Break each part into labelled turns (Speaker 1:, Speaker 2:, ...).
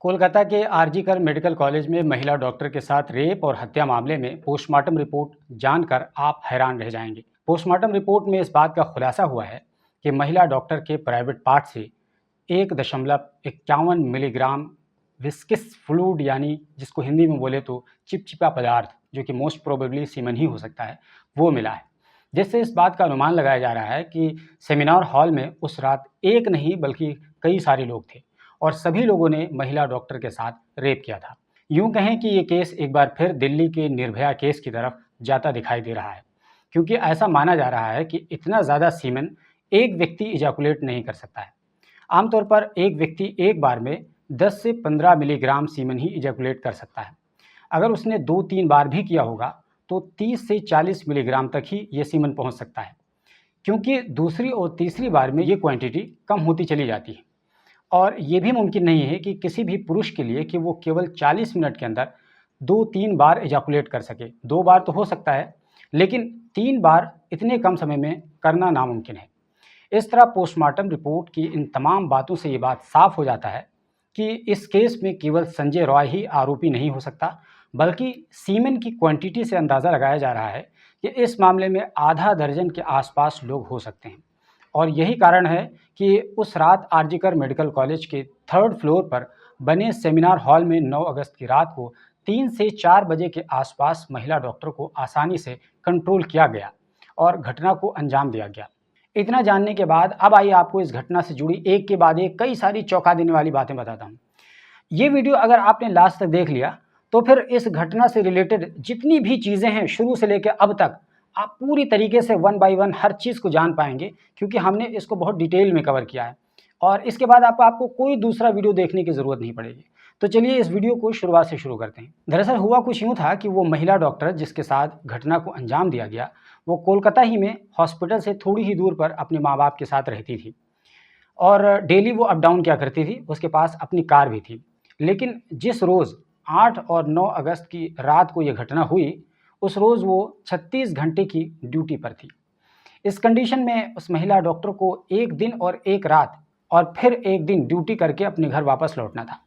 Speaker 1: कोलकाता के आरजी कर medical college में महिला डॉक्टर के साथ रेप और हत्या मामले में पोस्टमार्टम रिपोर्ट जानकर आप हैरान रह जाएंगे। पोस्टमार्टम रिपोर्ट में इस बात का खुलासा हुआ है कि महिला डॉक्टर के प्राइवेट पार्ट से 1.51 मिलीग्राम विस्किस फ्लूइड, यानी जिसको हिंदी में बोले तो चिपचिपा पदार्थ, जो कि मोस्ट प्रोबेबली सीमन ही हो सकता है, वो मिला है। जिससे इस बात का अनुमान लगाया जा रहा है कि सेमिनार हॉल में उस रात एक नहीं बल्कि कई सारे लोग थे और सभी लोगों ने महिला डॉक्टर के साथ रेप किया था। यूं कहें कि ये केस एक बार फिर दिल्ली के निर्भया केस की तरफ जाता दिखाई दे रहा है, क्योंकि ऐसा माना जा रहा है कि इतना ज़्यादा सीमेन एक व्यक्ति इजैकुलेट नहीं कर सकता है। आमतौर पर एक व्यक्ति एक बार में 10 से 15 मिलीग्राम सीमेन ही इजैकुलेट कर सकता है। अगर उसने 2-3 बार भी किया होगा तो 30 से 40 मिलीग्राम तक ही ये सीमेन पहुंच सकता है, क्योंकि दूसरी और तीसरी बार में ये क्वांटिटी कम होती चली जाती है। और ये भी मुमकिन नहीं है कि किसी भी पुरुष के लिए कि वो केवल 40 मिनट के अंदर 2-3 बार इजैकुलेट कर सके। 2 बार तो हो सकता है, लेकिन 3 बार इतने कम समय में करना नामुमकिन है। इस तरह पोस्टमार्टम रिपोर्ट की इन तमाम बातों से ये बात साफ हो जाता है कि इस केस में केवल संजय रॉय ही आरोपी नहीं हो सकता, बल्कि सीमेन की क्वांटिटी से अंदाज़ा लगाया जा रहा है कि इस मामले में आधा दर्जन के आसपास लोग हो सकते हैं। और यही कारण है कि उस रात आरजीकर मेडिकल कॉलेज के 3rd फ्लोर पर बने सेमिनार हॉल में 9 अगस्त की रात को 3 से 4 बजे के आसपास महिला डॉक्टर को आसानी से कंट्रोल किया गया और घटना को अंजाम दिया गया। इतना जानने के बाद अब आइए आपको इस घटना से जुड़ी एक के बाद एक कई सारी चौंका देने वाली बातें बताता हूँ। ये वीडियो अगर आपने लास्ट तक देख लिया तो फिर इस घटना से रिलेटेड जितनी भी चीज़ें हैं शुरू से लेकर अब तक, आप पूरी तरीके से 1 बाय 1 हर चीज़ को जान पाएंगे, क्योंकि हमने इसको बहुत डिटेल में कवर किया है और इसके बाद आपको कोई दूसरा वीडियो देखने की ज़रूरत नहीं पड़ेगी। तो चलिए इस वीडियो को शुरुआत से शुरू करते हैं। दरअसल हुआ कुछ यूँ था कि वो महिला डॉक्टर जिसके साथ घटना को अंजाम दिया गया, वो कोलकाता ही में हॉस्पिटल से थोड़ी ही दूर पर अपने माँ बाप के साथ रहती थी और डेली वो अप डाउन किया करती थी। उसके पास अपनी कार भी थी। लेकिन जिस रोज़ 8 और 9 अगस्त की रात को ये घटना हुई, उस रोज़ वो 36 घंटे की ड्यूटी पर थी। इस कंडीशन में उस महिला डॉक्टर को एक दिन और एक रात और फिर एक दिन ड्यूटी करके अपने घर वापस लौटना था।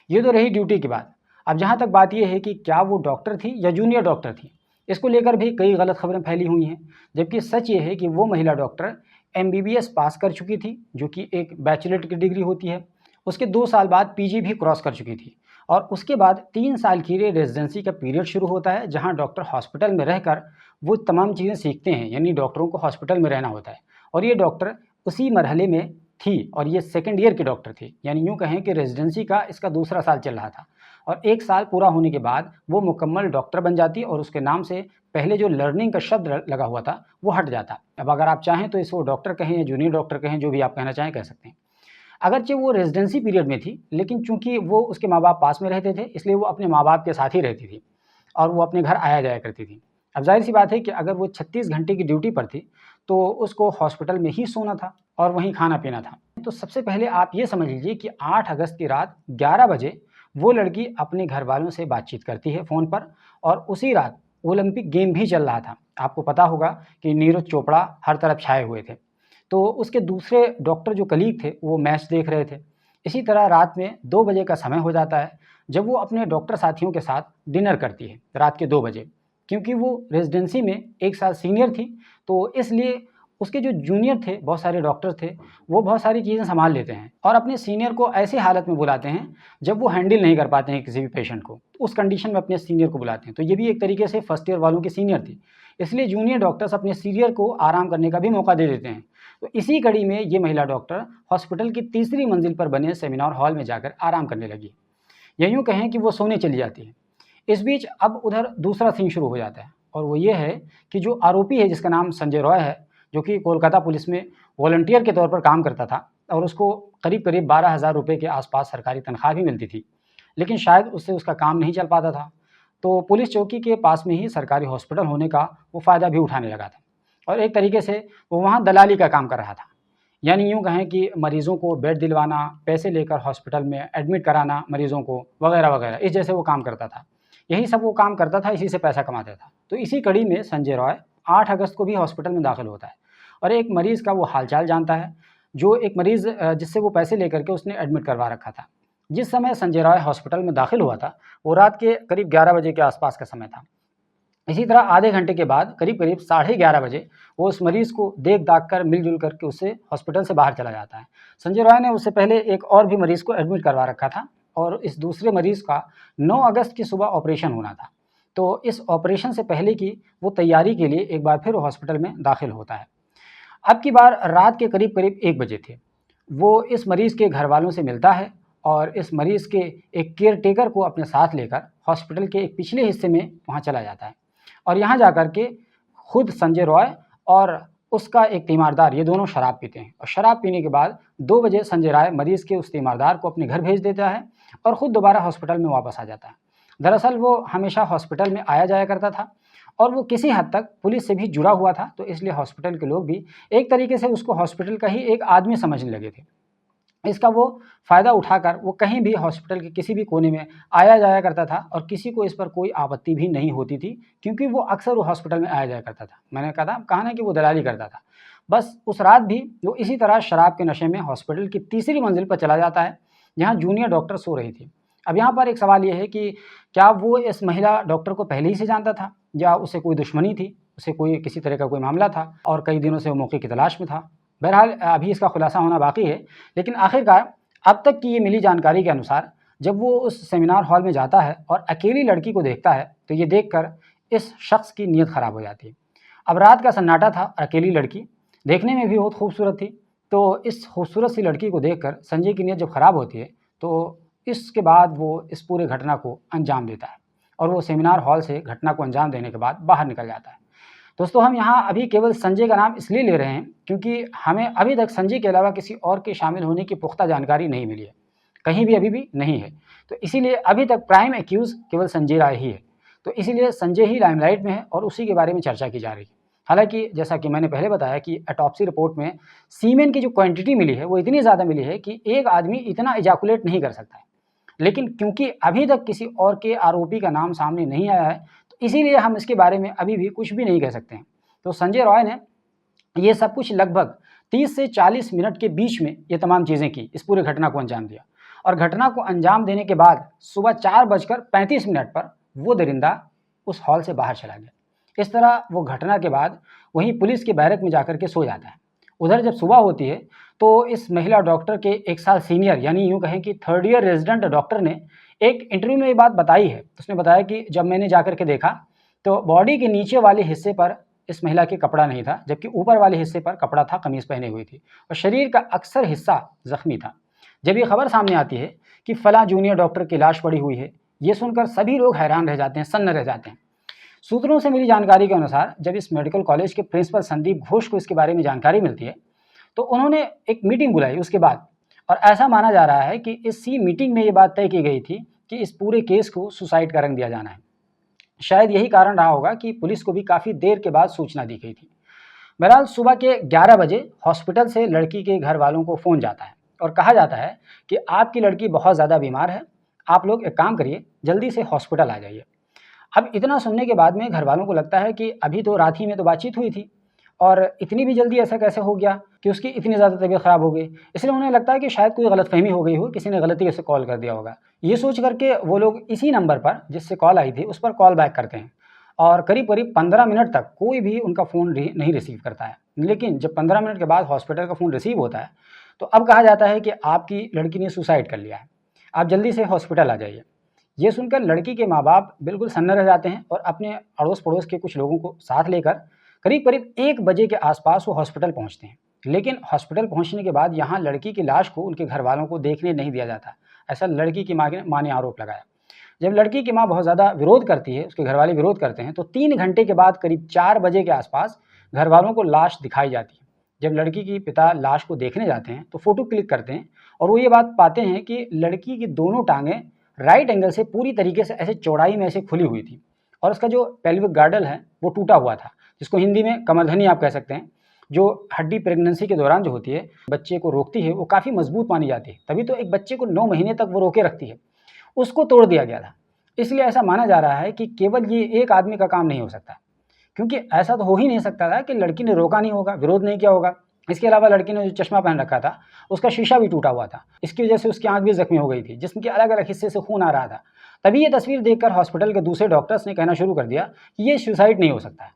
Speaker 1: ये तो रही ड्यूटी की बात। अब जहाँ तक बात ये है कि क्या वो डॉक्टर थी या जूनियर डॉक्टर थी, इसको लेकर भी कई गलत खबरें फैली हुई हैं। जबकि सच ये है कि वो महिला डॉक्टर एमबीबीएस पास कर चुकी थी, जो कि एक बैचलर की डिग्री होती है। उसके 2 साल बाद पीजी भी क्रॉस कर चुकी थी और उसके बाद 3 साल की रेजिडेंसी का पीरियड शुरू होता है, जहाँ डॉक्टर हॉस्पिटल में रहकर वो तमाम चीज़ें सीखते हैं। यानी डॉक्टरों को हॉस्पिटल में रहना होता है और ये डॉक्टर उसी मरहले में थी और ये सेकेंड ईयर की डॉक्टर थी। यानी यूँ कहें कि रेजिडेंसी का इसका दूसरा साल चल रहा था और 1 साल पूरा होने के बाद वो मुकम्मल डॉक्टर बन जाती और उसके नाम से पहले जो लर्निंग का शब्द लगा हुआ था वो हट जाता। अब अगर आप चाहें तो इसको डॉक्टर कहें या जूनियर डॉक्टर कहें, जो भी आप कहना चाहें कह सकते हैं। अगरचे वो रेजिडेंसी पीरियड में थी, लेकिन चूंकि वो उसके माँ बाप पास में रहते थे, इसलिए वो अपने माँ बाप के साथ ही रहती थी और वो अपने घर आया जाया करती थी। अब जाहिर सी बात है कि अगर वो 36 घंटे की ड्यूटी पर थी तो उसको हॉस्पिटल में ही सोना था और वहीं खाना पीना था। तो सबसे पहले आप ये समझ लीजिए कि 8 अगस्त की रात 11 बजे वो लड़की अपने घर वालों से बातचीत करती है फ़ोन पर और उसी रात ओलंपिक गेम भी चल रहा था। आपको पता होगा कि नीरज चोपड़ा हर तरफ छाए हुए थे। तो उसके दूसरे डॉक्टर जो कलीग थे वो मैच देख रहे थे। इसी तरह रात में 2 बजे का समय हो जाता है जब वो अपने डॉक्टर साथियों के साथ डिनर करती है रात के 2 बजे। क्योंकि वो रेजिडेंसी में 1 साल सीनियर थी, तो इसलिए उसके जो जूनियर थे, बहुत सारे डॉक्टर थे, वो बहुत सारी चीज़ें सँभाल लेते हैं और अपने सीनियर को ऐसी हालत में बुलाते हैं जब वो हैंडल नहीं कर पाते हैं किसी भी पेशेंट को। उस कंडीशन में अपने सीनियर को बुलाते हैं। तो ये भी एक तरीके से फर्स्ट ईयर वालों की सीनियर थी। इसलिए जूनियर डॉक्टर्स अपने सीनियर को आराम करने का भी मौका दे देते हैं। तो इसी कड़ी में ये महिला डॉक्टर हॉस्पिटल की तीसरी मंजिल पर बने सेमिनार हॉल में जाकर आराम करने लगी, या यूँ कहें कि वो सोने चली जाती है। इस बीच अब उधर दूसरा सीन शुरू हो जाता है और वो ये है कि जो आरोपी है जिसका नाम संजय रॉय है, जो कि कोलकाता पुलिस में वॉलंटियर के तौर पर काम करता था और उसको करीब 12,000 रुपये के आसपास सरकारी तनख्वाह भी मिलती थी, लेकिन शायद उससे उसका काम नहीं चल पाता था। तो पुलिस चौकी के पास में ही सरकारी हॉस्पिटल होने का वो फ़ायदा भी उठाने लगा था और एक तरीके से वो वहाँ दलाली का काम कर रहा था। यानी यूँ कहें कि मरीज़ों को बेड दिलवाना, पैसे लेकर हॉस्पिटल में एडमिट कराना मरीज़ों को, वगैरह वगैरह, इस जैसे वो काम करता था। यही सब वो काम करता था, इसी से पैसा कमाता था। तो इसी कड़ी में संजय रॉय 8 अगस्त को भी हॉस्पिटल में दाखिल होता है और एक मरीज़ का वो हालचाल जानता है, जो एक मरीज़ जिससे वो पैसे लेकर के उसने एडमिट करवा रखा था जिस समय संजय रॉय हॉस्पिटल में दाखिल हुआ था वो रात के करीब 11 बजे के आसपास का समय था। इसी तरह आधे घंटे के बाद करीब करीब 11:30 बजे वो उस मरीज़ को देख दाख कर मिलजुल करके उससे हॉस्पिटल से बाहर चला जाता है। संजय रॉय ने उससे पहले एक और भी मरीज़ को एडमिट करवा रखा था और इस दूसरे मरीज़ का 9 अगस्त की सुबह ऑपरेशन होना था। तो इस ऑपरेशन से पहले की वो तैयारी के लिए एक बार फिर वो हॉस्पिटल में दाखिल होता है। अब की बार रात के करीब-करीब 1 बजे थे। वो इस मरीज़ के घरवालों से मिलता है और इस मरीज़ के एक केयरटेकर को अपने साथ लेकर हॉस्पिटल के एक पिछले हिस्से में वहाँ चला जाता है और यहाँ जाकर के खुद संजय रॉय और उसका एक तीमारदार ये दोनों शराब पीते हैं और शराब पीने के बाद 2 बजे संजय रॉय मरीज़ के उस तीमारदार को अपने घर भेज देता है और ख़ुद दोबारा हॉस्पिटल में वापस आ जाता है। दरअसल वो हमेशा हॉस्पिटल में आया जाया करता था और वो किसी हद तक पुलिस से भी जुड़ा हुआ था, तो इसलिए हॉस्पिटल के लोग भी एक तरीके से उसको हॉस्पिटल का ही एक आदमी समझने लगे थे। इसका वो फ़ायदा उठाकर वो कहीं भी हॉस्पिटल के किसी भी कोने में आया जाया करता था और किसी को इस पर कोई आपत्ति भी नहीं होती थी, क्योंकि वो अक्सर वो हॉस्पिटल में आया जाया करता था। मैंने कहा ना कि वो दलाली करता था। बस उस रात भी वो इसी तरह शराब के नशे में हॉस्पिटल की तीसरी मंजिल पर चला जाता है, जहाँ जूनियर डॉक्टर सो रही थी। अब यहाँ पर एक सवाल ये है कि क्या वो इस महिला डॉक्टर को पहले ही से जानता था या उसे कोई दुश्मनी थी, उसे कोई किसी तरह का कोई मामला था और कई दिनों से वो मौके की तलाश में था। बहरहाल अभी इसका खुलासा होना बाकी है, लेकिन आखिरकार अब तक की ये मिली जानकारी के अनुसार जब वो उस सेमिनार हॉल में जाता है और अकेली लड़की को देखता है, तो ये देखकर इस शख्स की नीयत ख़राब हो जाती है। अब रात का सन्नाटा था और अकेली लड़की देखने में भी बहुत खूबसूरत थी, तो इस खूबसूरत सी लड़की को देखकर संजय की नीयत जब ख़राब होती है, तो इसके बाद वो इस पूरे घटना को अंजाम देता है और वो सेमिनार हॉल से घटना को अंजाम देने के बाद बाहर निकल जाता है। दोस्तों, हम यहाँ अभी केवल संजय का नाम इसलिए ले रहे हैं क्योंकि हमें अभी तक संजय के अलावा किसी और के शामिल होने की पुख्ता जानकारी नहीं मिली है, कहीं भी अभी भी नहीं है। तो इसीलिए अभी तक प्राइम एक्यूज़ केवल संजय राय ही है, तो इसीलिए संजय ही लाइमलाइट में है और उसी के बारे में चर्चा की जा रही है। हालाँकि जैसा कि मैंने पहले बताया कि ऑटोप्सी रिपोर्ट में सीमेन की जो क्वांटिटी मिली है वो इतनी ज़्यादा मिली है कि एक आदमी इतना इजैकुलेट नहीं कर सकता है। लेकिन क्योंकि अभी तक किसी और के आरोपी का नाम सामने नहीं आया है, तो इसीलिए हम इसके बारे में अभी भी कुछ भी नहीं कह सकते हैं। तो संजय रॉय ने ये सब कुछ लगभग 30 से 40 मिनट के बीच में ये तमाम चीज़ें की, इस पूरे घटना को अंजाम दिया और घटना को अंजाम देने के बाद सुबह 4:35 पर वो दरिंदा उस हॉल से बाहर चला गया। इस तरह वो घटना के बाद वहीं पुलिस के बैरक में जाकर के सो जाता है। उधर जब सुबह होती है तो इस महिला डॉक्टर के 1 साल सीनियर यानी यूँ कहें कि 3rd ईयर रेजिडेंट डॉक्टर ने एक इंटरव्यू में ये बात बताई है। उसने बताया कि जब मैंने जाकर के देखा तो बॉडी के नीचे वाले हिस्से पर इस महिला के कपड़ा नहीं था, जबकि ऊपर वाले हिस्से पर कपड़ा था, कमीज़ पहने हुई थी और शरीर का अक्सर हिस्सा ज़ख्मी था। जब ये खबर सामने आती है कि फ़लाँ जूनियर डॉक्टर की लाश पड़ी हुई है, ये सुनकर सभी लोग हैरान रह जाते हैं, सन्न रह जाते हैं। सूत्रों से मिली जानकारी के अनुसार जब इस मेडिकल कॉलेज के प्रिंसिपल संदीप घोष को इसके बारे में जानकारी मिलती है, तो उन्होंने एक मीटिंग बुलाई उसके बाद और ऐसा माना जा रहा है कि इसी मीटिंग में ये बात तय की गई थी कि इस पूरे केस को सुसाइड का रंग दिया जाना है। शायद यही कारण रहा होगा कि पुलिस को भी काफ़ी देर के बाद सूचना दी गई थी। बहरहाल सुबह के 11 बजे हॉस्पिटल से लड़की के घर वालों को फ़ोन जाता है और कहा जाता है कि आपकी लड़की बहुत ज़्यादा बीमार है, आप लोग एक काम करिए, जल्दी से हॉस्पिटल आ जाइए। अब इतना सुनने के बाद में घर वालों को लगता है कि अभी तो रात ही में तो बातचीत हुई थी और इतनी भी जल्दी ऐसा कैसे हो गया कि उसकी इतनी ज़्यादा तबीयत ख़राब हो गई। इसलिए उन्हें लगता है कि शायद कोई गलतफ़हमी हो गई हो, किसी ने गलती से कॉल कर दिया होगा। ये सोच करके वो लोग इसी नंबर पर जिससे कॉल आई थी उस पर कॉल बैक करते हैं और करीब-करीब 15 मिनट तक कोई भी उनका फ़ोन नहीं रिसीव करता है। लेकिन जब 15 मिनट के बाद हॉस्पिटल का फ़ोन रिसीव होता है, तो अब कहा जाता है कि आपकी लड़की ने सुसाइड कर लिया है, आप जल्दी से हॉस्पिटल आ जाइए। ये सुनकर लड़की के माँ-बाप बिल्कुल सन्न रह जाते हैं और अपने अड़ोस-पड़ोस के कुछ लोगों को साथ लेकर करीब-करीब 1 बजे के आसपास वो हॉस्पिटल पहुंचते हैं। लेकिन हॉस्पिटल पहुंचने के बाद यहाँ लड़की की लाश को उनके घर वालों को देखने नहीं दिया जाता। ऐसा लड़की की माँ ने आरोप लगाया। जब लड़की की माँ बहुत ज़्यादा विरोध करती है, उसके घरवाले विरोध करते हैं, तो 3 घंटे के बाद करीब 4 बजे के आसपास घर वालों को लाश दिखाई जाती है। जब लड़की के पिता लाश को देखने जाते हैं तो फ़ोटो क्लिक करते हैं और वो ये बात पाते हैं कि लड़की की दोनों टाँगें राइट एंगल से पूरी तरीके से ऐसे चौड़ाई में ऐसे खुली हुई थी और उसका जो पेल्विक गार्डल है वो टूटा हुआ था, जिसको हिंदी में कमरधनी आप कह सकते हैं। जो हड्डी प्रेगनेंसी के दौरान जो होती है, बच्चे को रोकती है, वो काफ़ी मजबूत मानी जाती है, तभी तो एक बच्चे को 9 महीने तक वो रोके रखती है। उसको तोड़ दिया गया था। इसलिए ऐसा माना जा रहा है कि केवल ये एक आदमी का काम नहीं हो सकता, क्योंकि ऐसा तो हो ही नहीं सकता था कि लड़की ने रोका नहीं होगा, विरोध नहीं किया होगा। इसके अलावा लड़की ने जो चश्मा पहन रखा था उसका शीशा भी टूटा हुआ था। इसकी वजह से उसकी आंख भी जख्मी हो गई थी, जिसम के अलग अलग हिस्से से खून आ रहा था। तभी ये तस्वीर देखकर हॉस्पिटल के दूसरे डॉक्टर्स ने कहना शुरू कर दिया कि ये सुसाइड नहीं हो सकता है।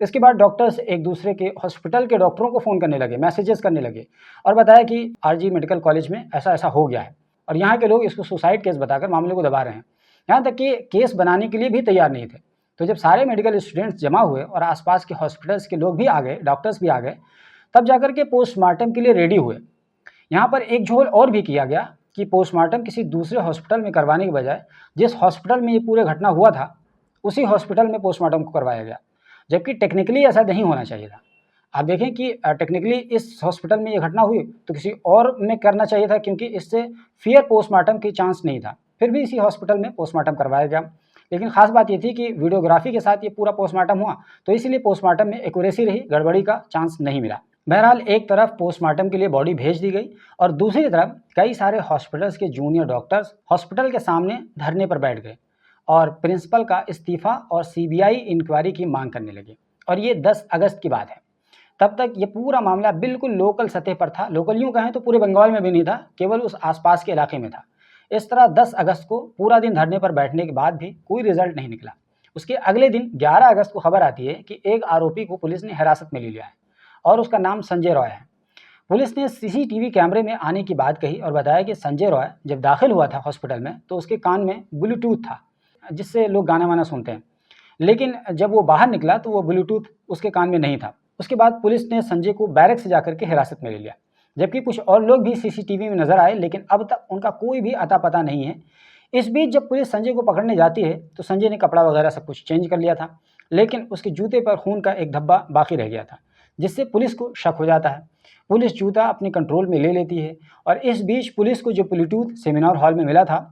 Speaker 1: इसके बाद डॉक्टर्स एक दूसरे के हॉस्पिटल के डॉक्टरों को फ़ोन करने लगे, मैसेजेस करने लगे और बताया कि आरजी मेडिकल कॉलेज में ऐसा ऐसा हो गया है और यहाँ के लोग इसको सुसाइड केस बताकर मामले को दबा रहे हैं। यहाँ तक कि केस बनाने के लिए भी तैयार नहीं थे। तो जब सारे मेडिकल स्टूडेंट्स जमा हुए और आसपास के हॉस्पिटल्स के लोग भी आ गए, डॉक्टर्स भी आ गए, तब जाकर के पोस्टमार्टम के लिए रेडी हुए। यहाँ पर एक झोल और भी किया गया कि पोस्टमार्टम किसी दूसरे हॉस्पिटल में करवाने के बजाय जिस हॉस्पिटल में ये पूरे घटना हुआ था उसी हॉस्पिटल में पोस्टमार्टम को करवाया गया, जबकि टेक्निकली ऐसा नहीं होना चाहिए था। आप देखें कि टेक्निकली इस हॉस्पिटल में ये घटना हुई तो किसी और में करना चाहिए था, क्योंकि इससे फेयर पोस्टमार्टम की चांस नहीं था। फिर भी इसी हॉस्पिटल में पोस्टमार्टम करवाया गया। लेकिन खास बात ये थी कि वीडियोग्राफी के साथ ये पूरा पोस्टमार्टम हुआ, तो इसलिए पोस्टमार्टम में एक्यूरेसी रही, गड़बड़ी का चांस नहीं मिला। बहरहाल एक तरफ पोस्टमार्टम के लिए बॉडी भेज दी गई और दूसरी तरफ कई सारे हॉस्पिटल्स के जूनियर डॉक्टर्स हॉस्पिटल के सामने धरने पर बैठ गए और प्रिंसिपल का इस्तीफा और सीबीआई इंक्वायरी की मांग करने लगे। और ये 10 अगस्त की बात है। तब तक ये पूरा मामला बिल्कुल लोकल सतह पर था। लोकल यूँ कहें तो पूरे बंगाल में भी नहीं था, केवल उस आसपास के इलाके में था। इस तरह 10 अगस्त को पूरा दिन धरने पर बैठने के बाद भी कोई रिजल्ट नहीं निकला। उसके अगले दिन 11 अगस्त को खबर आती है कि एक आरोपी को पुलिस ने हिरासत में ले लिया है और उसका नाम संजय रॉय है। पुलिस ने सीसीटीवी कैमरे में आने की बात कही और बताया कि संजय रॉय जब दाखिल हुआ था हॉस्पिटल में तो उसके कान में ब्लूटूथ था, जिससे लोग गाना वाना सुनते हैं। लेकिन जब वो बाहर निकला तो वो ब्लूटूथ उसके कान में नहीं था। उसके बाद पुलिस ने संजय को बैरक से जाकर के हिरासत में ले लिया, जबकि कुछ और लोग भी सीसीटीवी में नजर आए, लेकिन अब तक उनका कोई भी अता पता नहीं है। इस बीच जब पुलिस संजय को पकड़ने जाती है तो संजय ने कपड़ा वगैरह सब कुछ चेंज कर लिया था, लेकिन उसके जूते पर खून का एक धब्बा बाकी रह गया था, जिससे पुलिस को शक हो जाता है। पुलिस जूता अपने कंट्रोल में ले लेती है और इस बीच पुलिस को जो ब्लूटूथ सेमिनार हॉल में मिला था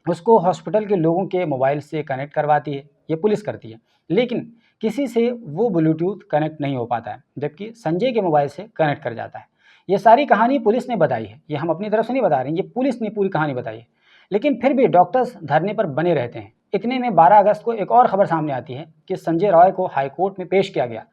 Speaker 1: उसको हॉस्पिटल के लोगों के मोबाइल से कनेक्ट करवाती है, ये पुलिस करती है। लेकिन किसी से वो ब्लूटूथ कनेक्ट नहीं हो पाता है, जबकि संजय के मोबाइल से कनेक्ट कर जाता है। ये सारी कहानी पुलिस ने बताई है, ये हम अपनी तरफ से नहीं बता रहे हैं, ये पुलिस ने पूरी कहानी बताई है। लेकिन फिर भी डॉक्टर्स धरने पर बने रहते हैं। इतने में 12 अगस्त को एक और खबर सामने आती है कि संजय रॉय को हाईकोर्ट में पेश किया गया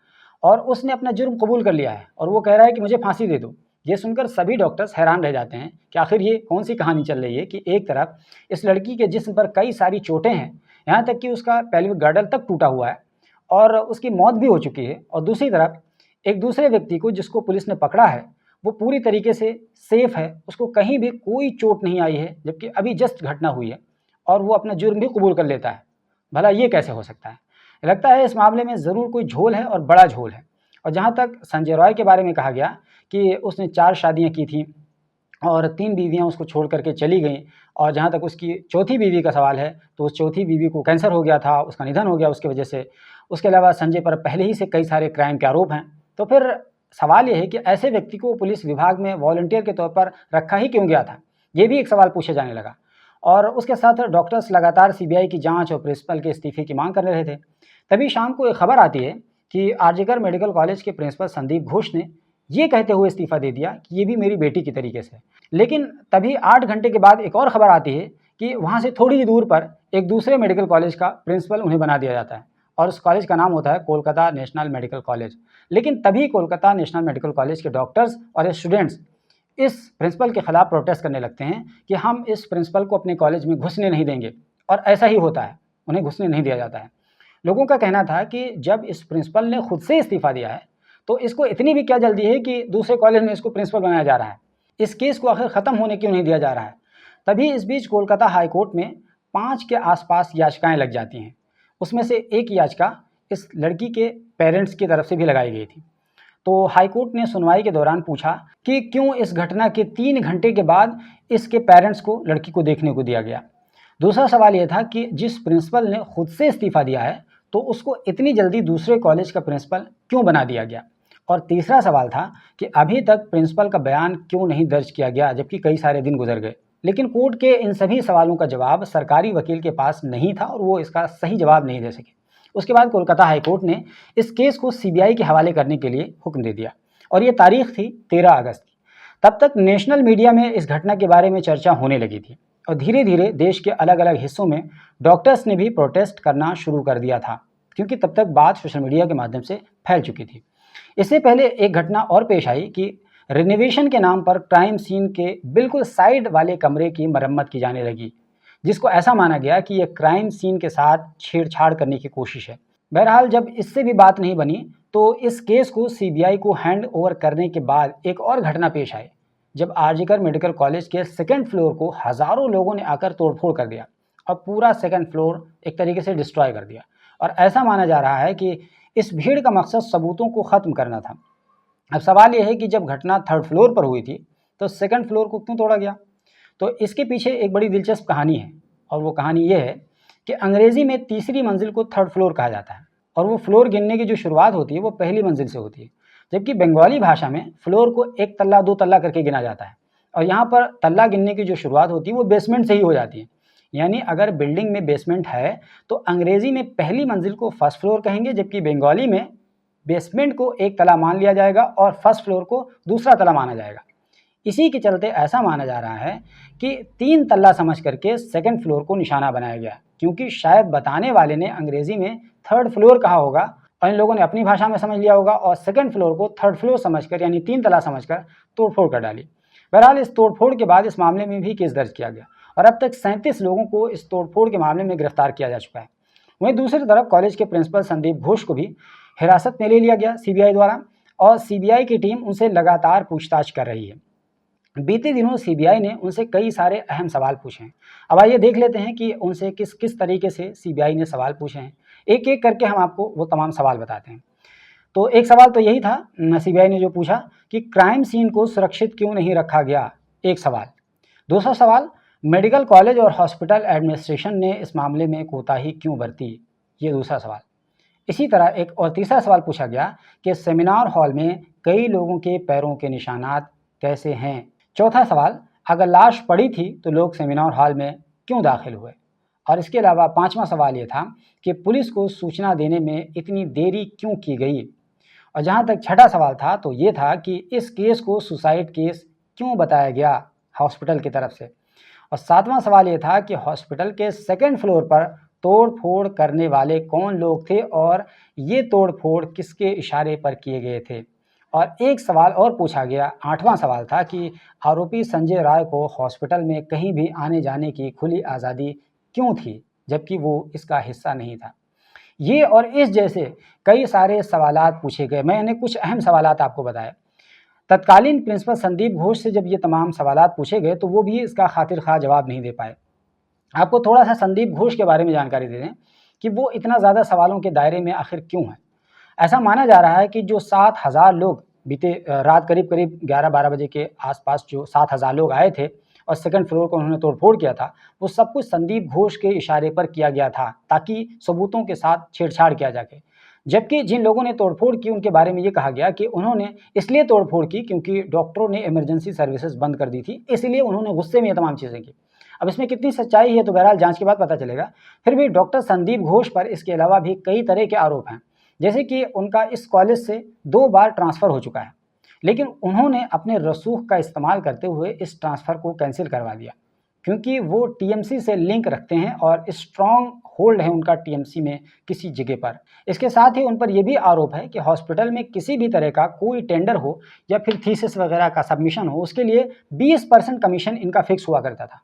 Speaker 1: और उसने अपना जुर्म कबूल कर लिया है और वो कह रहा है कि मुझे फांसी दे दो। ये सुनकर सभी डॉक्टर्स हैरान रह जाते हैं कि आखिर ये कौन सी कहानी चल रही है कि एक तरफ इस लड़की के जिस्म पर कई सारी चोटें हैं, यहाँ तक कि उसका पेल्विक गर्डल तक टूटा हुआ है और उसकी मौत भी हो चुकी है, और दूसरी तरफ एक दूसरे व्यक्ति को जिसको पुलिस ने पकड़ा है वो पूरी तरीके से सेफ है, उसको कहीं भी कोई चोट नहीं आई है, जबकि अभी जस्ट घटना हुई है और वो अपना जुर्म भी कबूल कर लेता है। भला ये कैसे हो सकता है? लगता है इस मामले में ज़रूर कोई झोल है और बड़ा झोल है। और जहाँ तक संजय रॉय के बारे में कहा गया कि उसने 4 शादियाँ की थी और 3 बीवियाँ उसको छोड़ करके चली गईं, और जहाँ तक उसकी चौथी बीवी का सवाल है तो उस चौथी बीवी को कैंसर हो गया था, उसका निधन हो गया उसकी वजह से। उसके अलावा संजय पर पहले ही से कई सारे क्राइम के आरोप हैं। तो फिर सवाल ये है कि ऐसे व्यक्ति को पुलिस विभाग में वॉलंटियर के तौर पर रखा ही क्यों गया था? ये भी एक सवाल पूछे जाने लगा। और उसके साथ डॉक्टर्स लगातार सीबीआई की जाँच और प्रिंसिपल के इस्तीफे की मांग कर रहे थे। तभी शाम को एक खबर आती है कि आरजीकर मेडिकल कॉलेज के प्रिंसिपल संदीप घोष ने ये कहते हुए इस्तीफा दे दिया कि ये भी मेरी बेटी की तरीके से। लेकिन तभी 8 घंटे के बाद एक और खबर आती है कि वहाँ से थोड़ी ही दूर पर एक दूसरे मेडिकल कॉलेज का प्रिंसिपल उन्हें बना दिया जाता है और उस कॉलेज का नाम होता है कोलकाता नेशनल मेडिकल कॉलेज। लेकिन तभी कोलकाता नेशनल मेडिकल कॉलेज के डॉक्टर्स और स्टूडेंट्स इस प्रिंसिपल के खिलाफ प्रोटेस्ट करने लगते हैं कि हम इस प्रिंसिपल को अपने कॉलेज में घुसने नहीं देंगे, और ऐसा ही होता है, उन्हें घुसने नहीं दिया जाता है। लोगों का कहना था कि जब इस प्रिंसिपल ने खुद से इस्तीफा दिया है तो इसको इतनी भी क्या जल्दी है कि दूसरे कॉलेज में इसको प्रिंसिपल बनाया जा रहा है, इस केस को आखिर ख़त्म होने क्यों नहीं दिया जा रहा है। तभी इस बीच कोलकाता हाईकोर्ट में 5 के आसपास याचिकाएं लग जाती हैं। उसमें से एक याचिका इस लड़की के पेरेंट्स की तरफ से भी लगाई गई थी। तो हाईकोर्ट ने सुनवाई के दौरान पूछा कि क्यों इस घटना के 3 घंटे के बाद इसके पेरेंट्स को लड़की को देखने को दिया गया। दूसरा सवाल यह था कि जिस प्रिंसिपल ने खुद से इस्तीफा दिया है तो उसको इतनी जल्दी दूसरे कॉलेज का प्रिंसिपल क्यों बना दिया गया। और तीसरा सवाल था कि अभी तक प्रिंसिपल का बयान क्यों नहीं दर्ज किया गया, जबकि कई सारे दिन गुजर गए। लेकिन कोर्ट के इन सभी सवालों का जवाब सरकारी वकील के पास नहीं था और वो इसका सही जवाब नहीं दे सके। उसके बाद कोलकाता हाईकोर्ट ने इस केस को सीबीआई के हवाले करने के लिए हुक्म दे दिया और ये तारीख थी 13 अगस्त की। तब तक नेशनल मीडिया में इस घटना के बारे में चर्चा होने लगी थी और धीरे धीरे देश के अलग अलग हिस्सों में डॉक्टर्स ने भी प्रोटेस्ट करना शुरू कर दिया था, क्योंकि तब तक बात सोशल मीडिया के माध्यम से फैल चुकी थी। इससे पहले एक घटना और पेश आई कि रिनोवेशन के नाम पर क्राइम सीन के बिल्कुल साइड वाले कमरे की मरम्मत की जाने लगी, जिसको ऐसा माना गया कि यह क्राइम सीन के साथ छेड़छाड़ करने की कोशिश है। बहरहाल जब इससे भी बात नहीं बनी तो इस केस को सीबीआई को हैंड ओवर करने के बाद एक और घटना पेश आई, जब आरजीकर मेडिकल कॉलेज के सेकंड फ्लोर को हजारों लोगों ने आकर तोड़फोड़ कर दिया और पूरा सेकंड फ्लोर एक तरीके से डिस्ट्रॉय कर दिया। और ऐसा माना जा रहा है कि इस भीड़ का मकसद सबूतों को ख़त्म करना था। अब सवाल यह है कि जब घटना थर्ड फ्लोर पर हुई थी तो सेकंड फ्लोर को क्यों तोड़ा गया? तो इसके पीछे एक बड़ी दिलचस्प कहानी है, और वो कहानी ये है कि अंग्रेज़ी में तीसरी मंजिल को थर्ड फ्लोर कहा जाता है, और वो फ्लोर गिनने की जो शुरुआत होती है वो पहली मंजिल से होती है, जबकि बंगाली भाषा में फ्लोर को एक तल्ला दो तल्ला करके गिना जाता है, और यहाँ पर तल्ला गिनने की जो शुरुआत होती है वो बेसमेंट से ही हो जाती है। यानी अगर बिल्डिंग में बेसमेंट है तो अंग्रेज़ी में पहली मंजिल को फर्स्ट फ्लोर कहेंगे, जबकि बंगाली में बेसमेंट को एक तला मान लिया जाएगा और फर्स्ट फ्लोर को दूसरा तला माना जाएगा। इसी के चलते ऐसा माना जा रहा है कि 3 तल्ला समझ करके सेकंड फ्लोर को निशाना बनाया गया, क्योंकि शायद बताने वाले ने अंग्रेज़ी में थर्ड फ्लोर कहा होगा और इन लोगों ने अपनी भाषा में समझ लिया होगा और सेकंड फ्लोर को थर्ड फ्लोर समझकर यानी 3 तला समझकर तोड़फोड़ कर डाली। बहरहाल इस तोड़फोड़ के बाद इस मामले में भी केस दर्ज किया गया और अब तक 37 लोगों को इस तोड़फोड़ के मामले में गिरफ्तार किया जा चुका है। वहीं दूसरी तरफ कॉलेज के प्रिंसिपल संदीप घोष को भी हिरासत में ले लिया गया सीबीआई द्वारा, और सीबीआई की टीम उनसे लगातार पूछताछ कर रही है। बीते दिनों सीबीआई ने उनसे कई सारे अहम सवाल पूछे हैं। अब आइए देख लेते हैं कि उनसे किस किस तरीके से सीबीआई ने सवाल पूछे हैं। एक एक करके हम आपको वो तमाम सवाल बताते हैं। तो एक सवाल तो यही था सीबीआई ने जो पूछा कि क्राइम सीन को सुरक्षित क्यों नहीं रखा गया, एक सवाल। दूसरा सवाल, मेडिकल कॉलेज और हॉस्पिटल एडमिनिस्ट्रेशन ने इस मामले में कोताही क्यों बरती, ये दूसरा सवाल। इसी तरह एक और तीसरा सवाल पूछा गया कि सेमिनार हॉल में कई लोगों के पैरों के निशानात कैसे हैं। चौथा सवाल, अगर लाश पड़ी थी तो लोग सेमिनार हॉल में क्यों दाखिल हुए। और इसके अलावा पांचवा सवाल ये था कि पुलिस को सूचना देने में इतनी देरी क्यों की गई। और जहां तक छठा सवाल था तो ये था कि इस केस को सुसाइड केस क्यों बताया गया हॉस्पिटल की तरफ से। और सातवां सवाल ये था कि हॉस्पिटल के सेकंड फ्लोर पर तोड़ फोड़ करने वाले कौन लोग थे और ये तोड़ फोड़ किसके इशारे पर किए गए थे। और एक सवाल और पूछा गया, आठवां सवाल था कि आरोपी संजय राय को हॉस्पिटल में कहीं भी आने जाने की खुली आज़ादी क्यों थी, जबकि वो इसका हिस्सा नहीं था। ये और इस जैसे कई सारे सवालात पूछे गए। मैंने कुछ अहम सवालात आपको बताए। तत्कालीन प्रिंसिपल संदीप घोष से जब ये तमाम सवालात पूछे गए तो वो भी इसका खातिर खा जवाब नहीं दे पाए। आपको थोड़ा सा संदीप घोष के बारे में जानकारी दे दें कि वो इतना ज़्यादा सवालों के दायरे में आखिर क्यों है। ऐसा माना जा रहा है कि जो 7,000 लोग बीते रात करीब करीब 11-12 बजे के आसपास जो 7,000 लोग आए थे और सेकंड फ्लोर को उन्होंने तोड़फोड़ किया था, वो सब कुछ संदीप घोष के इशारे पर किया गया था ताकि सबूतों के साथ छेड़छाड़ किया जा सके। जबकि जिन लोगों ने तोड़फोड़ की उनके बारे में ये कहा गया कि उन्होंने इसलिए तोड़फोड़ की क्योंकि डॉक्टरों ने इमरजेंसी सर्विसेज बंद कर दी थी, इसलिए उन्होंने गुस्से में ये तमाम चीज़ें की। अब इसमें कितनी सच्चाई है तो बहरहाल जांच के बाद पता चलेगा। फिर भी डॉक्टर संदीप घोष पर इसके अलावा भी कई तरह के आरोप हैं, जैसे कि उनका इस कॉलेज से 2 बार ट्रांसफ़र हो चुका है, लेकिन उन्होंने अपने रसूख का इस्तेमाल करते हुए इस ट्रांसफ़र को कैंसिल करवा दिया क्योंकि वो टीएमसी से लिंक रखते हैं और स्ट्रॉन्ग होल्ड है उनका टीएमसी में किसी जगह पर। इसके साथ ही उन पर यह भी आरोप है कि हॉस्पिटल में किसी भी तरह का कोई टेंडर हो या फिर थीसिस वगैरह का सबमिशन हो, उसके लिए 20% कमीशन इनका फिक्स हुआ करता था।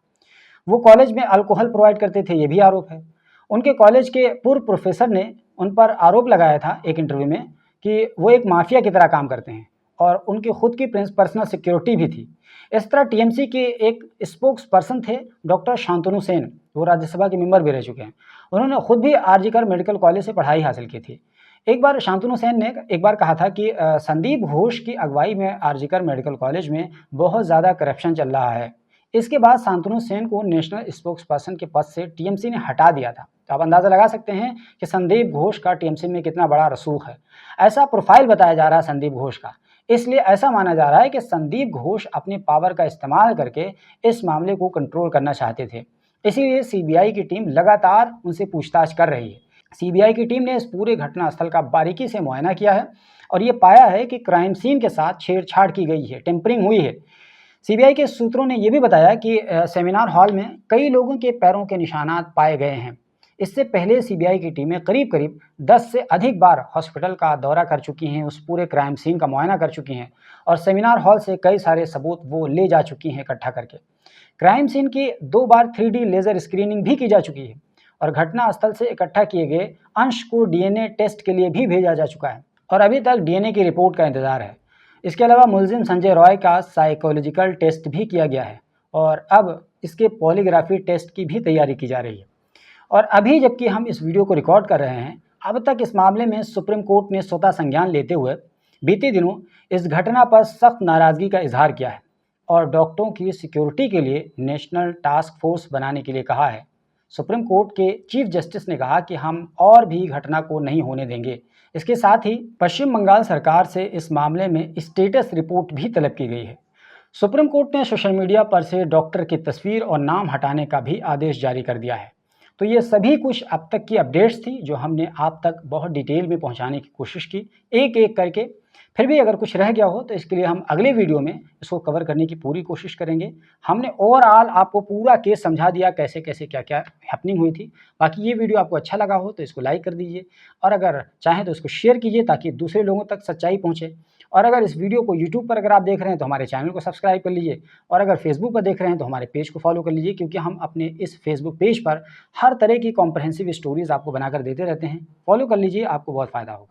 Speaker 1: वो कॉलेज में अल्कोहल प्रोवाइड करते थे, ये भी आरोप है। उनके कॉलेज के पूर्व प्रोफेसर ने उन पर आरोप लगाया था एक इंटरव्यू में कि वो एक माफिया की तरह काम करते हैं और उनकी खुद की पर्सनल सिक्योरिटी भी थी। इस तरह टीएमसी के एक स्पोक्स पर्सन थे डॉक्टर शांतनु सेन, वो राज्यसभा के मेंबर भी रह चुके हैं। उन्होंने खुद भी आरजीकर मेडिकल कॉलेज से पढ़ाई हासिल की थी। एक बार शांतनु सेन ने एक बार कहा था कि संदीप घोष की अगुवाई में आरजीकर मेडिकल कॉलेज में बहुत ज़्यादा करप्शन चल रहा है। इसके बाद शांतनु सेन को नेशनल स्पोक्स पर्सन के पद से टीएमसी ने हटा दिया था। तो आप अंदाज़ा लगा सकते हैं कि संदीप घोष का टीएमसी में कितना बड़ा रसूख है। ऐसा प्रोफाइल बताया जा रहा है संदीप घोष का, इसलिए ऐसा माना जा रहा है कि संदीप घोष अपने पावर का इस्तेमाल करके इस मामले को कंट्रोल करना चाहते थे। इसीलिए सीबीआई की टीम लगातार उनसे पूछताछ कर रही है। सीबीआई की टीम ने इस पूरे घटनास्थल का बारीकी से मुआयना किया है और ये पाया है कि क्राइम सीन के साथ छेड़छाड़ की गई है, टेम्परिंग हुई है। सीबीआई के सूत्रों ने यह भी बताया कि सेमिनार हॉल में कई लोगों के पैरों के निशानात पाए गए हैं। इससे पहले सीबीआई की टीमें करीब करीब 10 से अधिक बार हॉस्पिटल का दौरा कर चुकी हैं, उस पूरे क्राइम सीन का मुआयना कर चुकी हैं और सेमिनार हॉल से कई सारे सबूत वो ले जा चुकी हैं इकट्ठा करके। क्राइम सीन की 2 बार 3D लेजर स्क्रीनिंग भी की जा चुकी है और घटना स्थल से इकट्ठा किए गए अंश को डीएनए टेस्ट के लिए भी भेजा जा चुका है और अभी तक डीएनए की रिपोर्ट का इंतजार है। इसके अलावा मुलजिम संजय रॉय का साइकोलॉजिकल टेस्ट भी किया गया है और अब इसके पॉलीग्राफी टेस्ट की भी तैयारी की जा रही है। और अभी जबकि हम इस वीडियो को रिकॉर्ड कर रहे हैं, अब तक इस मामले में सुप्रीम कोर्ट ने स्वतः संज्ञान लेते हुए बीते दिनों इस घटना पर सख्त नाराजगी का इजहार किया है और डॉक्टरों की सिक्योरिटी के लिए नेशनल टास्क फोर्स बनाने के लिए कहा है। सुप्रीम कोर्ट के चीफ जस्टिस ने कहा कि हम और भी घटना को नहीं होने देंगे। इसके साथ ही पश्चिम बंगाल सरकार से इस मामले में स्टेटस रिपोर्ट भी तलब की गई है। सुप्रीम कोर्ट ने सोशल मीडिया पर से डॉक्टर की तस्वीर और नाम हटाने का भी आदेश जारी कर दिया है। तो ये सभी कुछ अब तक की अपडेट्स थी जो हमने आप तक बहुत डिटेल में पहुंचाने की कोशिश की एक एक करके। फिर भी अगर कुछ रह गया हो तो इसके लिए हम अगले वीडियो में इसको कवर करने की पूरी कोशिश करेंगे। हमने ओवरऑल आपको पूरा केस समझा दिया, कैसे कैसे क्या क्या हैपनिंग हुई थी। बाकी ये वीडियो आपको अच्छा लगा हो तो इसको लाइक कर दीजिए और अगर चाहें तो इसको शेयर कीजिए ताकि दूसरे लोगों तक सच्चाई पहुँचे। और अगर इस वीडियो को यूट्यूब पर अगर आप देख रहे हैं तो हमारे चैनल को सब्सक्राइब कर लीजिए और अगर फेसबुक पर देख रहे हैं तो हमारे पेज को फॉलो कर लीजिए, क्योंकि हम अपने इस फेसबुक पेज पर हर तरह की कॉम्प्रहेंसिव स्टोरीज आपको बनाकर देते रहते हैं। फॉलो कर लीजिए, आपको बहुत फ़ायदा होगा।